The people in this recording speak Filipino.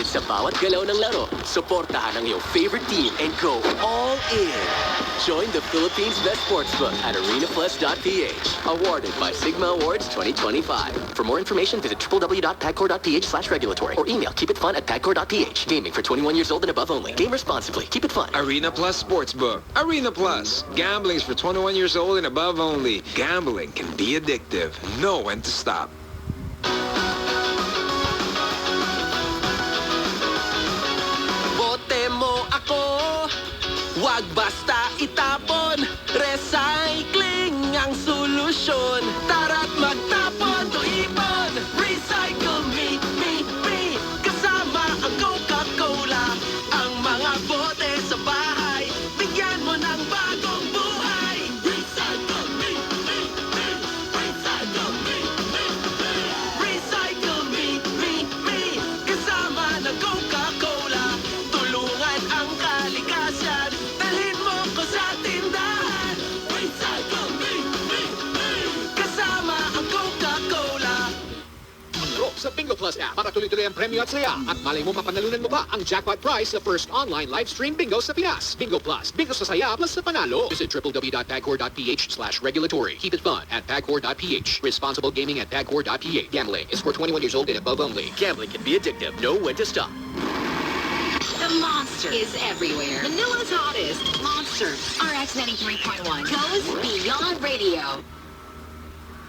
hatid sa bawat galaw ng laro. Suportahan ang iyong favorite team and go all in. Join the Philippines' best sportsbook at arenaplus.ph. Awarded by Sigma Awards 2025. For more information, visit www.pagcor.ph/regulatory or email keepitfun@pagcor.ph. Gaming for 21 years old and above only. Game responsibly. Keep it fun. Arena Plus Sportsbook. Arena Plus. Gambling's for 21 years old and above only. Gambling can be addictive. Know when to stop. Bote mo ako, wag basta itapon. Recycling ang solusyon. Tara't magtapon to ipon. Recycle me. Kasama ang Coca-Cola. Ang mga bote sa bahay, bigyan mo ng bagong buhay. Recycle me. Recycle me. Recycle me. Kasama ng Coca-Cola. Tulungan ang kalikasan. Dalhin mo ko sa tindahan. Recycle me. Kasama ang Coca-Cola. Enroll sa Bingo Plus app para tuloy-tuloy ang premyo at saya. At malay mo mapanalunan mo pa ang jackpot prize sa first online live stream bingo sa Pinas. Bingo Plus. Bingo sa saya plus sa panalo. Visit www.pagcor.ph/regulatory. Keep it fun at pagcor.ph. Responsible gaming at pagcor.ph. Gambling is for 21 years old and above only. Gambling can be addictive. Know when to stop. The Monster is everywhere. Manila's hottest. Monster. RX 93.1 goes beyond radio.